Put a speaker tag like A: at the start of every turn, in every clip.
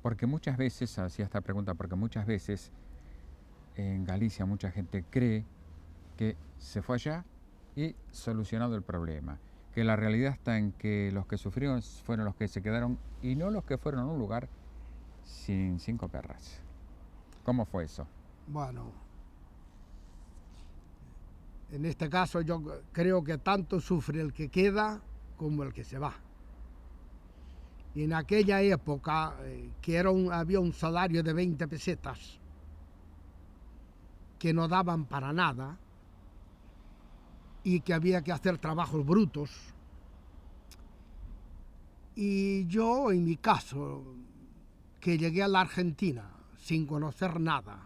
A: Porque muchas veces, hacía esta pregunta, porque muchas veces en Galicia mucha gente cree que se fue allá y solucionado el problema. Que la realidad está en que los que sufrieron fueron los que se quedaron y no los que fueron a un lugar sin cinco perras. ¿Cómo fue eso?
B: Bueno, en este caso yo creo que tanto sufre el que queda como el que se va. Y en aquella época, que había un salario de 20 pesetas que no daban para nada y que había que hacer trabajos brutos. Y yo, en mi caso, que llegué a la Argentina sin conocer nada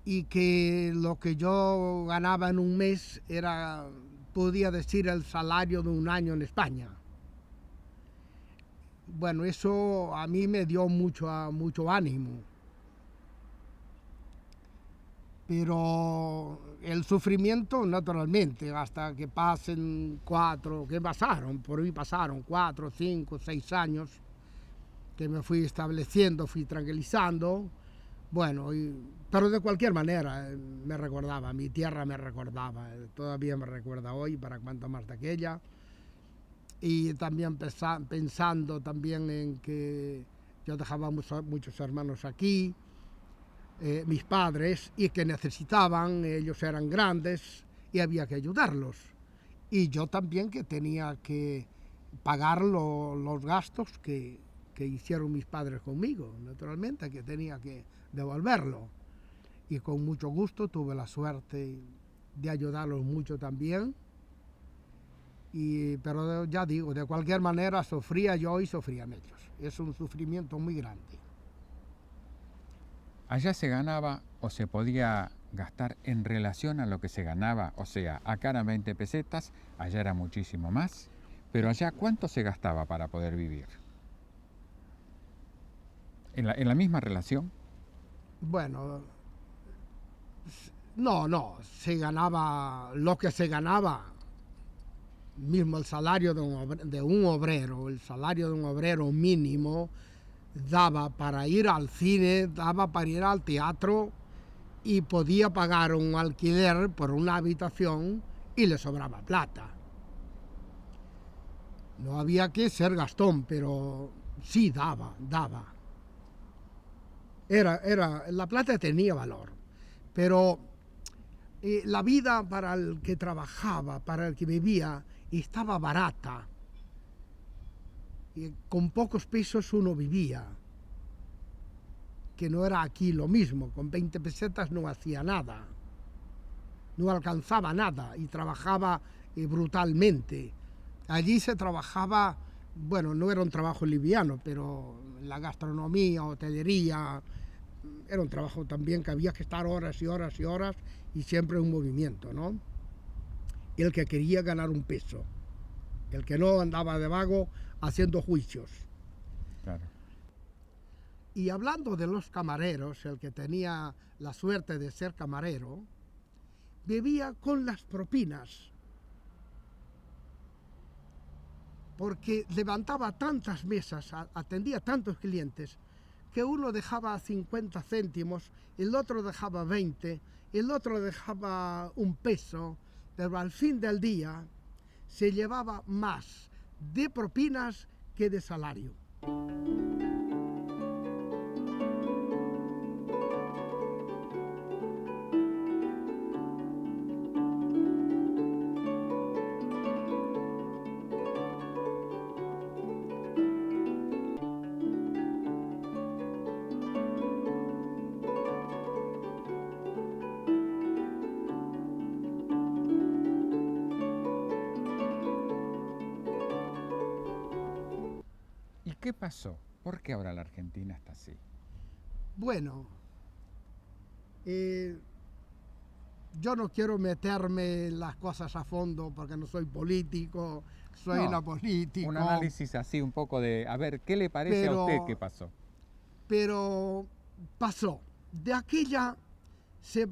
B: y que lo que yo ganaba en un mes era, podía decir, el salario de un año en España. Bueno, eso a mí me dio mucho ánimo. Pero el sufrimiento, naturalmente, hasta que pasen por mí pasaron 4, 5, 6 años, que me fui estableciendo, fui tranquilizando. Bueno, pero de cualquier manera me recordaba, mi tierra me recordaba, todavía me recuerda hoy, para cuanto más de aquella. Y también pensando también en que yo dejaba muchos hermanos aquí, mis padres, y que necesitaban, ellos eran grandes y había que ayudarlos. Y yo también, que tenía que pagar los gastos que hicieron mis padres conmigo, naturalmente, que tenía que devolverlo. Y con mucho gusto tuve la suerte de ayudarlos mucho también. Pero ya digo, de cualquier manera sufría yo y sufrían ellos. Es un sufrimiento muy grande.
A: Allá se ganaba o se podía gastar en relación a lo que se ganaba. O sea, acá eran 20 pesetas, allá era muchísimo más. Pero allá, ¿cuánto se gastaba para poder vivir? ¿En la misma relación?
B: Bueno, no, se ganaba lo que se ganaba, mismo el salario de un obrero, el salario de un obrero mínimo, daba para ir al cine, daba para ir al teatro y podía pagar un alquiler por una habitación y le sobraba plata. No había que ser gastón, pero sí daba. La plata tenía valor, pero la vida para el que trabajaba, para el que vivía, estaba barata. Y con pocos pesos uno vivía, que no era aquí lo mismo. Con 20 pesetas no hacía nada, no alcanzaba nada y trabajaba brutalmente. Allí se trabajaba, bueno, no era un trabajo liviano, pero la gastronomía, hotelería, era un trabajo también que había que estar horas y horas y horas y siempre en movimiento, ¿no? Y el que quería ganar un peso, el que no andaba de vago haciendo juicios.
A: Claro.
B: Y hablando de los camareros, el que tenía la suerte de ser camarero, vivía con las propinas, porque levantaba tantas mesas, atendía tantos clientes, que uno dejaba 50 céntimos, el otro dejaba 20, el otro dejaba un peso, pero al fin del día se llevaba más de propinas que de salario.
A: ¿Y qué pasó? ¿Por qué ahora la Argentina está así?
B: Bueno, eh, yo no quiero meterme en las cosas a fondo porque no soy político, soy
A: No,
B: no
A: un
B: político,
A: análisis así un poco de, a ver, ¿qué le parece a usted que
B: pero,
A: pasó?
B: pero pasó. De aquella se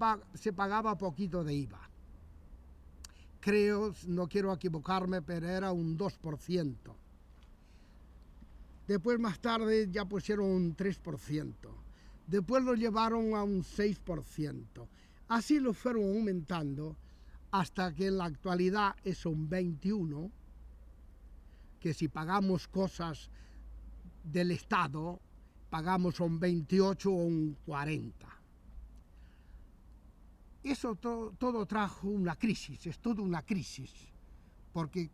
B: pagaba poquito de IVA. Creo, no quiero equivocarme, pero era un 2%. Después más tarde ya pusieron un 3%. Después lo llevaron a un 6%. Así lo fueron aumentando hasta que en la actualidad es un 21%, que si pagamos cosas del Estado, pagamos un 28 o un 40%. Eso todo trajo una crisis, es toda una crisis, porque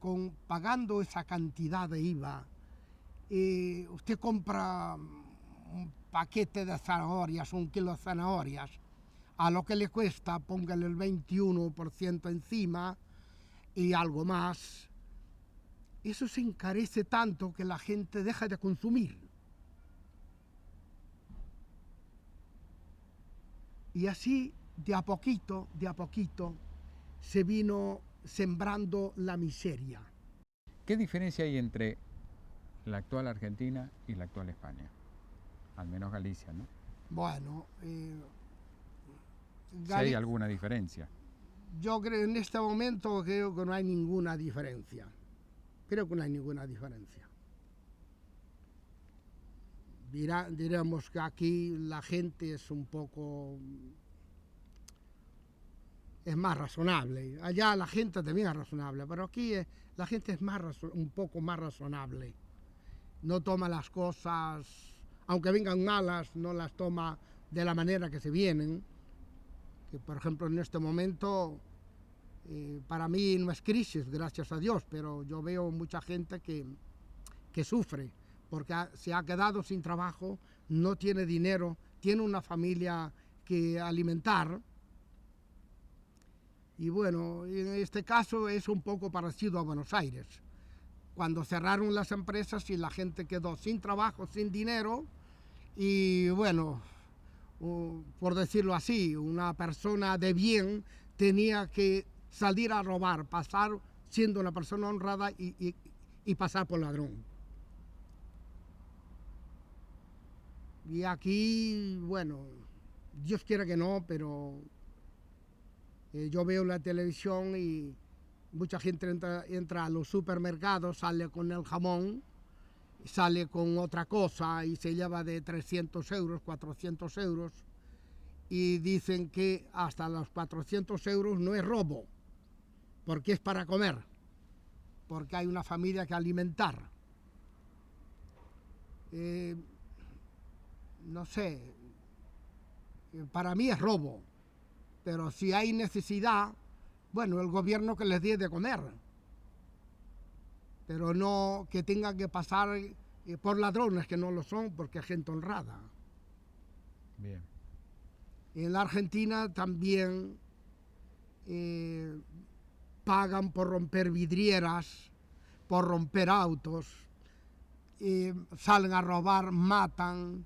B: pagando esa cantidad de IVA, usted compra un paquete de zanahorias, un kilo de zanahorias, a lo que le cuesta, póngale el 21% encima y algo más. Eso se encarece tanto que la gente deja de consumir. Y así, de a poquito, se vino sembrando la miseria.
A: ¿Qué diferencia hay entre la actual Argentina y la actual España? Al menos Galicia, ¿no?
B: Bueno,
A: Si hay alguna diferencia.
B: yo creo en este momento creo que no hay ninguna diferencia. Creo que no hay ninguna diferencia. Diremos que aquí la gente es un poco... es más razonable. Allá la gente también es razonable, pero aquí la gente es un poco más razonable. No toma las cosas, aunque vengan malas, no las toma de la manera que se vienen. Que por ejemplo en este momento, para mí no es crisis, gracias a Dios, pero yo veo mucha gente que sufre, porque se ha quedado sin trabajo, no tiene dinero, tiene una familia que alimentar. Y bueno, en este caso es un poco parecido a Buenos Aires, cuando cerraron las empresas y la gente quedó sin trabajo, sin dinero, y bueno, por decirlo así, una persona de bien tenía que salir a robar, pasar siendo una persona honrada y pasar por ladrón. Y aquí, bueno, Dios quiera que no, pero yo veo la televisión y mucha gente entra a los supermercados, sale con el jamón, sale con otra cosa y se lleva de 300 euros, 400 euros, y dicen que hasta los 400 euros no es robo, porque es para comer, porque hay una familia que alimentar. No sé, para mí es robo, pero si hay necesidad, bueno, el gobierno que les dé de comer, pero no que tengan que pasar por ladrones, que no lo son, porque es gente honrada.
A: Bien.
B: En la Argentina también pagan por romper vidrieras, por romper autos, salen a robar, matan,